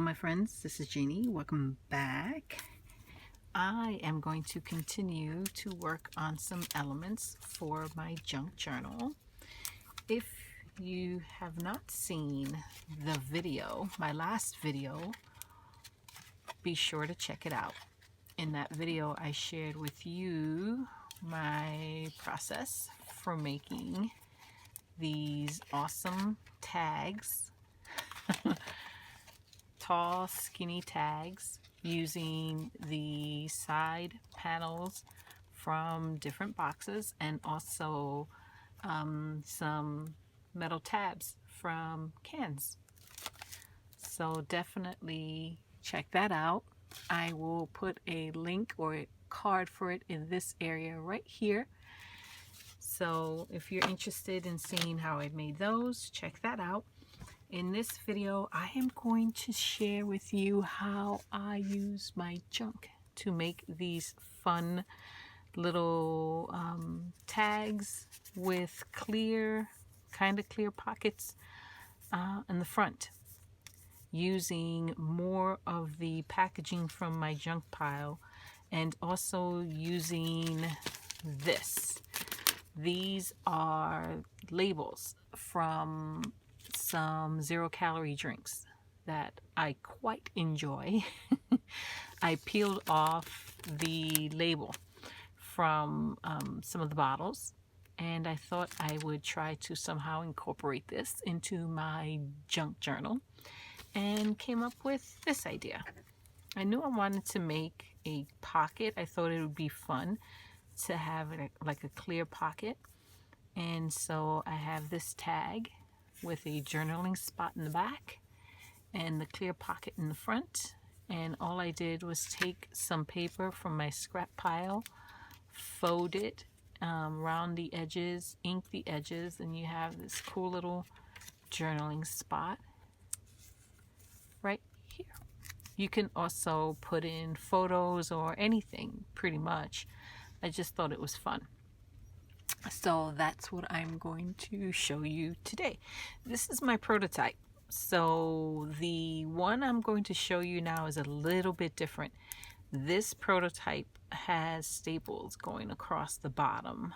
my friends, this is Jeannie. Welcome back. I am going to continue to work on some elements for my junk journal. If you have not seen the video, my last video, be sure to check it out. In that video, I shared with you my process for making these awesome tags. Tall, skinny tags using the side panels from different boxes and also some metal tabs from cans. So definitely check that out. I will put a link or a card for it in this area right here. So if you're interested in seeing how I made those, check that out. In this video, I am going to share with you how I use my junk to make these fun little tags with kind of clear pockets in the front, using more of the packaging from my junk pile and also using this. These are labels from some zero-calorie drinks that I quite enjoy. I peeled off the label from some of the bottles, and I thought I would try to somehow incorporate this into my junk journal, and came up with this idea. I knew I wanted to make a pocket. I thought it would be fun to have like a clear pocket, and so I have this tag with a journaling spot in the back and the clear pocket in the front. And all I did was take some paper from my scrap pile, fold it around the edges, ink the edges, and you have this cool little journaling spot right here. You can also put in photos or anything, pretty much. I just thought it was fun. So that's what I'm going to show you today. This is my prototype. So the one I'm going to show you now is a little bit different. This prototype has staples going across the bottom,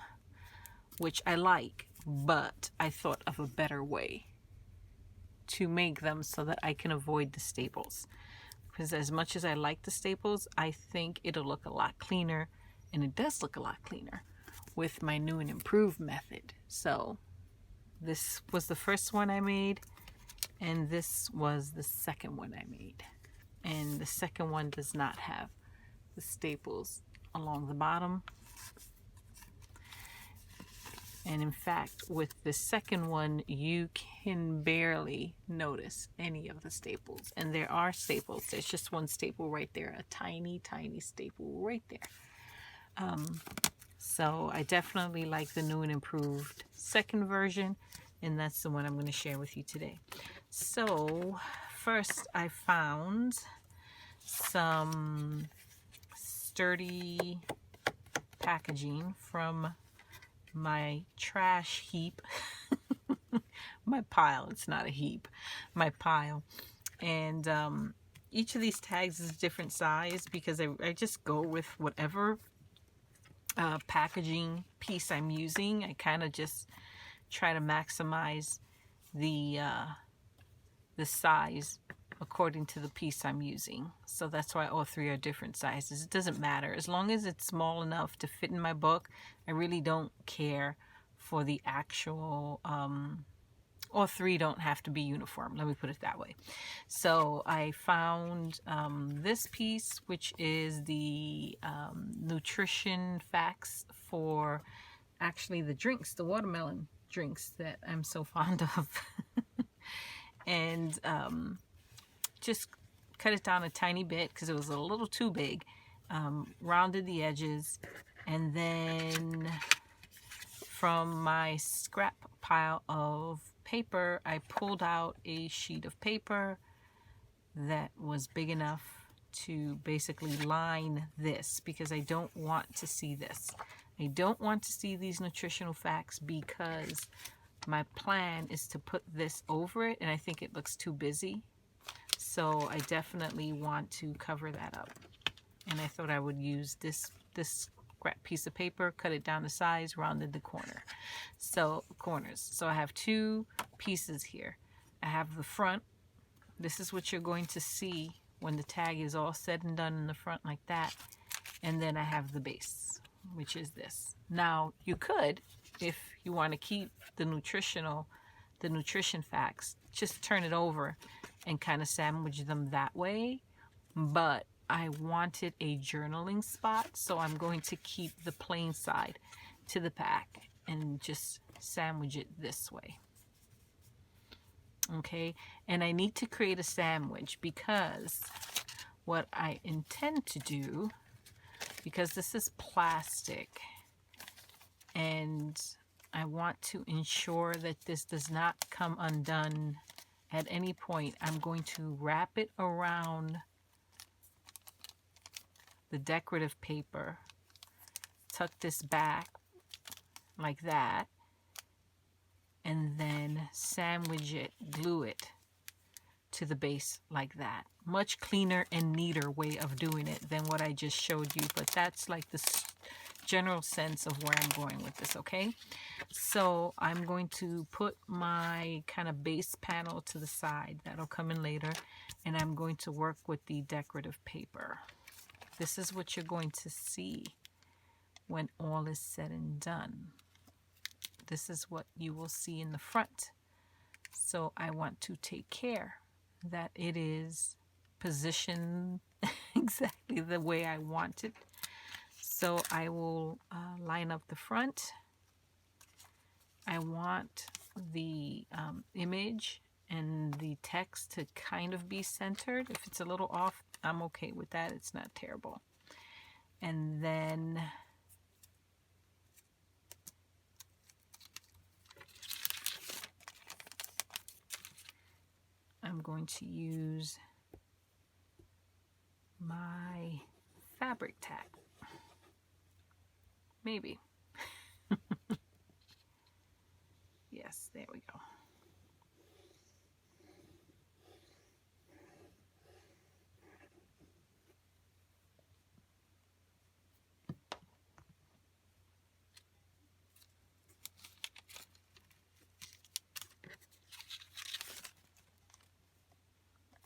which I like, but I thought of a better way to make them so that I can avoid the staples. Because as much as I like the staples, I think it'll look a lot cleaner, and it does look a lot cleaner with my new and improved method. So this was the first one I made, and this was the second one I made. And the second one does not have the staples along the bottom. And in fact, with the second one, you can barely notice any of the staples. And there are staples. There's just one staple right there, a tiny, tiny staple right there. So I definitely like the new and improved second version, and that's the one I'm going to share with you today. So first I found some sturdy packaging from my trash heap. My pile, it's not a heap, my pile. And each of these tags is a different size because I just go with whatever packaging piece I'm using. I kind of just try to maximize the size according to the piece I'm using. So that's why all three are different sizes. It doesn't matter. As long as it's small enough to fit in my book, I really don't care for the actual all three don't have to be uniform. Let me put it that way. So I found this piece, which is the nutrition facts for actually the drinks, the watermelon drinks that I'm so fond of. And just cut it down a tiny bit because it was a little too big. Rounded the edges, and then from my scrap pile of paper, I pulled out a sheet of paper that was big enough to basically line this, because I don't want to see this. I don't want to see these nutritional facts because my plan is to put this over it, and I think it looks too busy. So I definitely want to cover that up. And I thought I would use this scrap piece of paper, cut it down to size, rounded the corners. So I have two pieces here. I have the front. This is what you're going to see when the tag is all said and done in the front like that. And then I have the base, which is this. Now you could, if you want to keep the nutrition facts, just turn it over and kind of sandwich them that way. But I wanted a journaling spot, so I'm going to keep the plain side to the pack and just sandwich it this way. Okay, and I need to create a sandwich because what I intend to do, because this is plastic and I want to ensure that this does not come undone at any point, I'm going to wrap it around the decorative paper, tuck this back like that, and then sandwich it, glue it to the base like that. Much cleaner and neater way of doing it than what I just showed you, but that's like the general sense of where I'm going with this, okay? So I'm going to put my kind of base panel to the side. That'll come in later, and I'm going to work with the decorative paper. This is what you're going to see when all is said and done. This is what you will see in the front. So I want to take care that it is positioned exactly the way I want it. So I will line up the front. I want the image and the text to kind of be centered. If it's a little off, I'm okay with that. It's not terrible. And then I'm going to use my fabric tack. Maybe. Yes, there we go.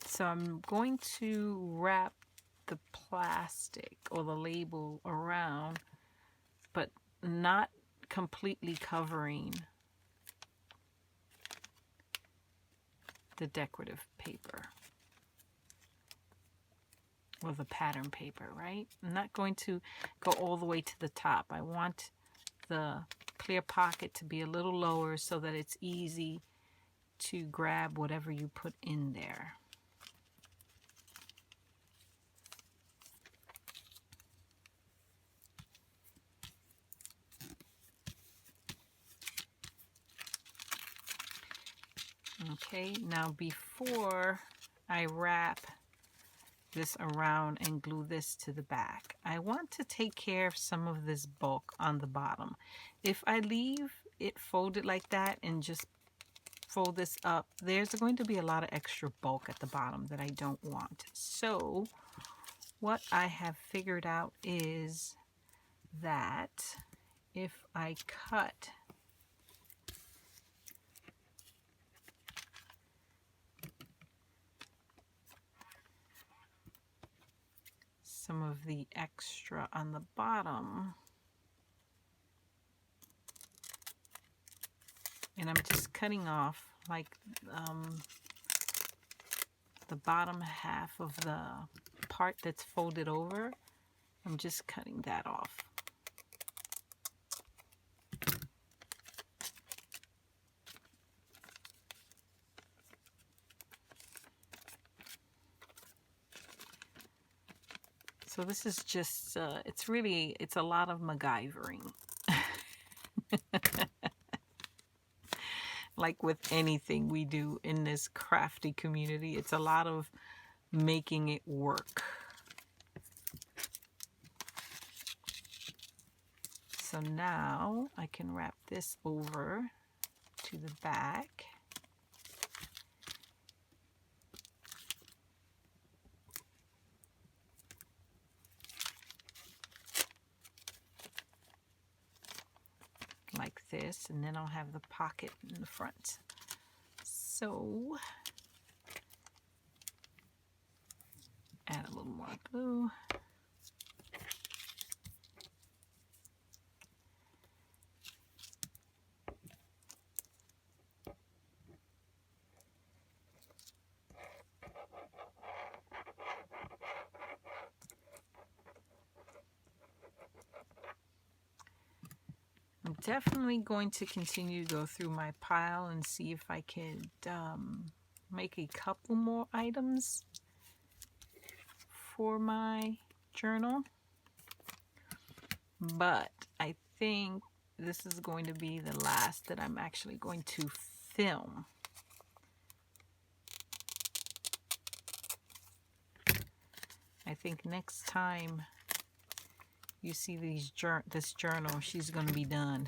So I'm going to wrap the plastic or the label around, but not completely covering the decorative paper or the pattern paper, right? I'm not going to go all the way to the top. I want the clear pocket to be a little lower so that it's easy to grab whatever you put in there. Okay, now before I wrap this around and glue this to the back, I want to take care of some of this bulk on the bottom. If I leave it folded like that and just fold this up, there's going to be a lot of extra bulk at the bottom that I don't want. So what I have figured out is that if I cut some of the extra on the bottom, and I'm just cutting off like the bottom half of the part that's folded over. I'm just cutting that off. So this is just, it's a lot of MacGyvering. Like with anything we do in this crafty community, it's a lot of making it work. So now I can wrap this over to the back. this, and then I'll have the pocket in the front. So add a little more glue. I'm definitely going to continue to go through my pile and see if I could make a couple more items for my journal. But I think this is going to be the last that I'm actually going to film. I think next time you see this journal, she's going to be done.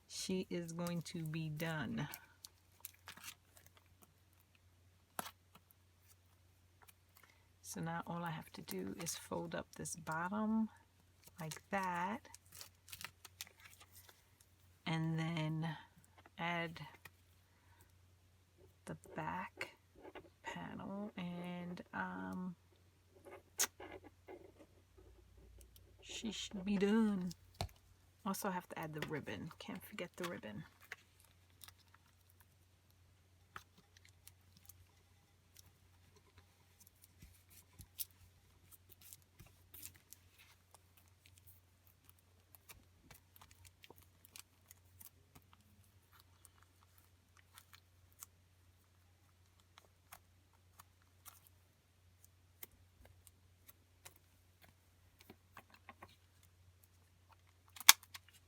She is going to be done. So now all I have to do is fold up this bottom like that, and then add the back panel, and she should be done. Also have to add the ribbon. Can't forget the ribbon.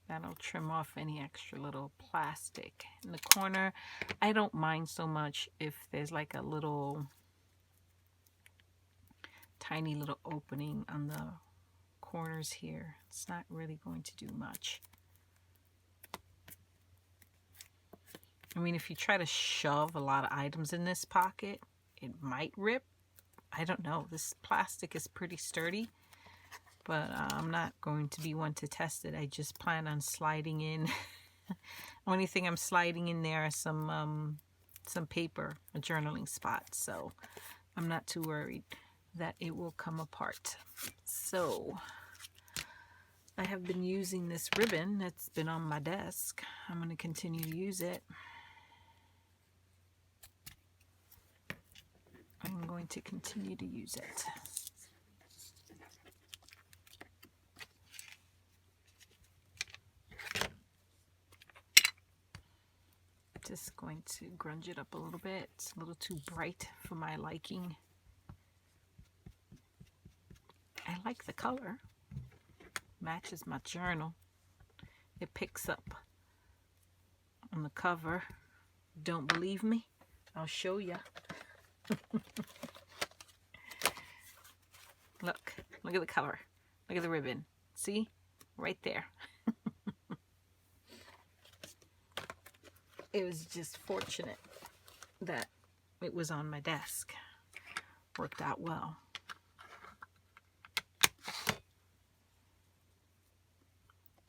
That'll trim off any extra little plastic in the corner. I don't mind so much if there's like a little tiny little opening on the corners here. It's not really going to do much. I mean, if you try to shove a lot of items in this pocket, it might rip. I don't know. This plastic is pretty sturdy. But I'm not going to be one to test it. I just plan on sliding in. Only thing I'm sliding in there is some paper, a journaling spot. So I'm not too worried that it will come apart. So I have been using this ribbon that's been on my desk. I'm going to continue to use it. I'm going to continue to use it. Just going to grunge it up a little bit. It's a little too bright for my liking. I like the color. Matches my journal. It picks up on the cover. Don't believe me? I'll show ya. Look at the color. Look at the ribbon. See? Right there. It was just fortunate that it was on my desk. Worked out well.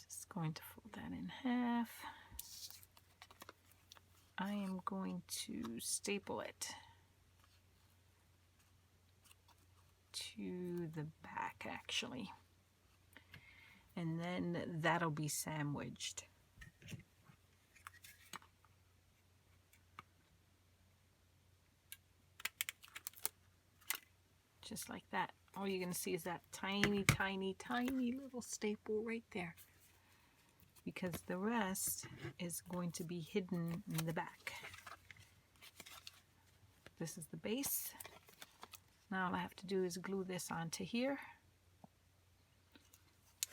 Just going to fold that in half. I am going to staple it to the back, actually. And then that'll be sandwiched. Just like that. All you're going to see is that tiny, tiny, tiny little staple right there. Because the rest is going to be hidden in the back. This is the base. Now all I have to do is glue this onto here.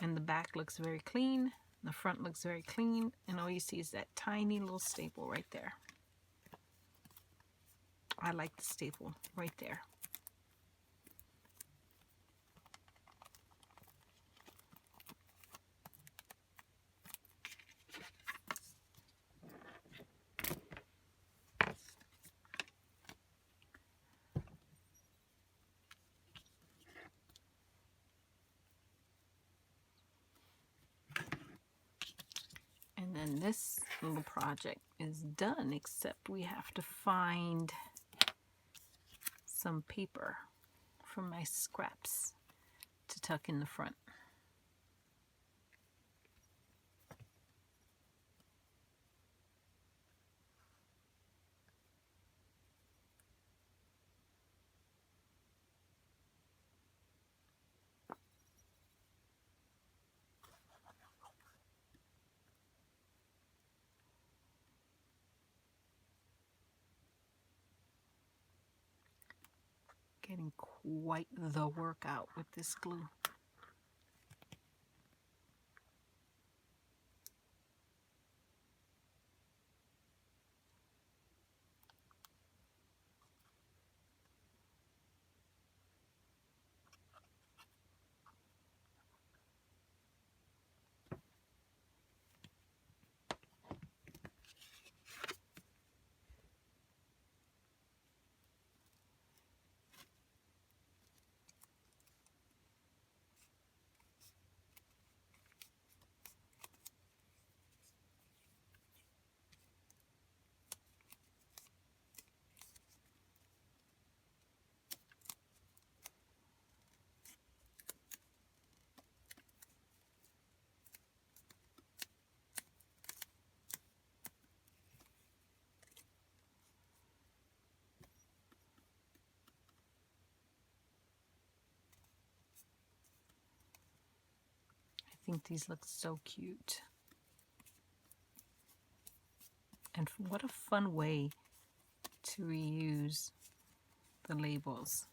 And the back looks very clean. The front looks very clean. And all you see is that tiny little staple right there. I like the staple right there. And then this little project is done, except we have to find some paper from my scraps to tuck in the front. Getting quite the workout with this glue. I think these look so cute. And what a fun way to reuse the labels.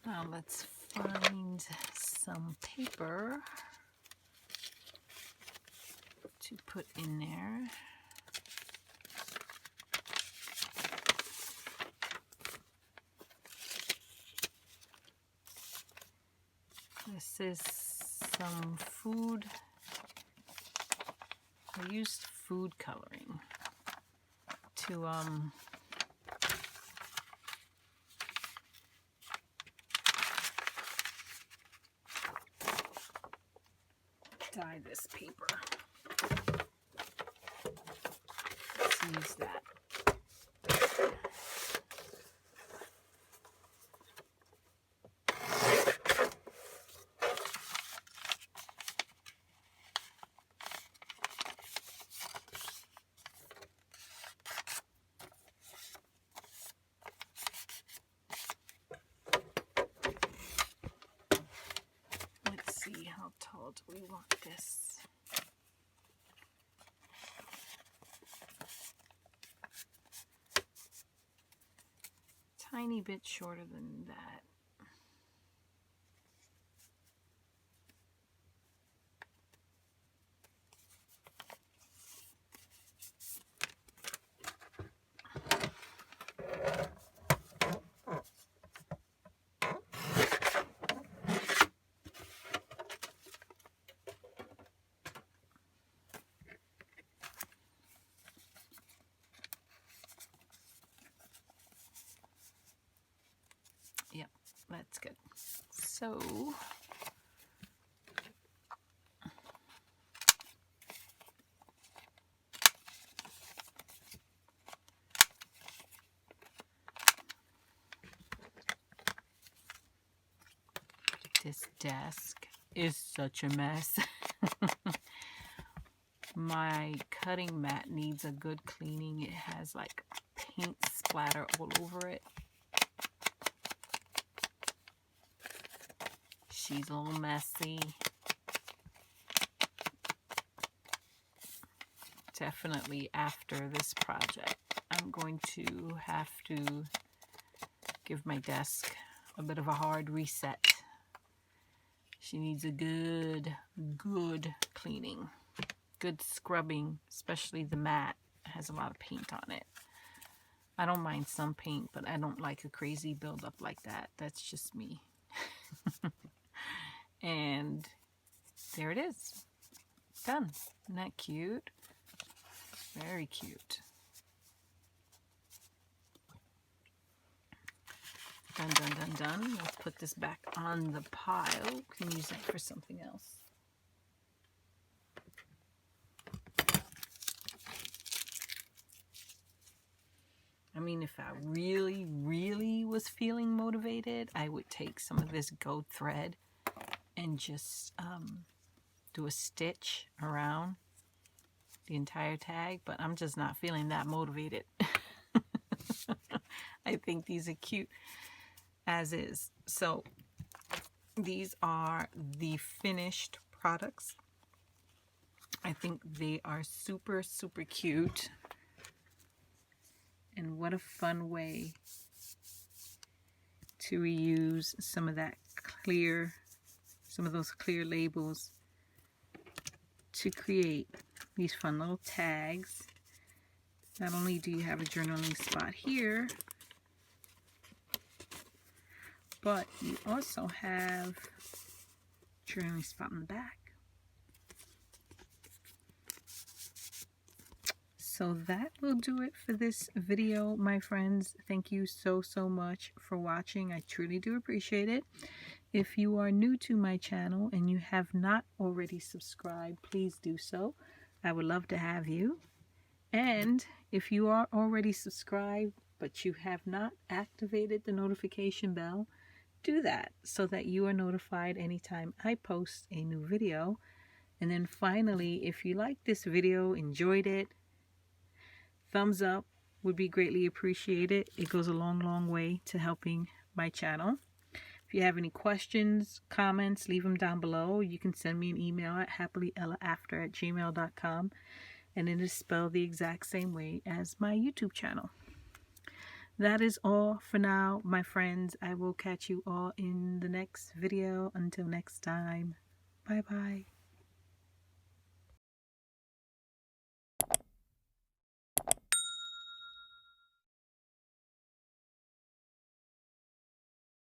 Now let's find some paper to put in there. This is some food. I used food coloring to dye this paper. Let's use that. Let's see, how tall do we want this? Tiny bit shorter than that. Yep, that's good. So this desk is such a mess. My cutting mat needs a good cleaning. It has like paint splatter all over it. She's a little messy. Definitely after this project, I'm going to have to give my desk a bit of a hard reset. She needs a good cleaning, good scrubbing, especially the mat. It has a lot of paint on it. I don't mind some paint, but I don't like a crazy buildup like that. That's just me. And there it is. Done. Isn't that cute? Very cute. Done, done, done, done. Let's put this back on the pile. Can use that for something else. I mean, if I really was feeling motivated, I would take some of this gold thread and just do a stitch around the entire tag, but I'm just not feeling that motivated. I think these are cute as is. So these are the finished products. I think they are super cute, and what a fun way to reuse some of those clear labels to create these fun little tags. Not only do you have a journaling spot here, but you also have a journaling spot in the back. So that will do it for this video, my friends. Thank you so much for watching. I truly do appreciate it. If you are new to my channel and you have not already subscribed, please do so. I would love to have you. And if you are already subscribed but you have not activated the notification bell, do that so that you are notified anytime I post a new video. And then finally, if you like this video, enjoyed it, thumbs up would be greatly appreciated. It goes a long way to helping my channel. If you have any questions, comments, leave them down below. You can send me an email at happilyellaafter@gmail.com, and it is spelled the exact same way as my YouTube channel. That is all for now, my friends. I will catch you all in the next video. Until next time, bye bye.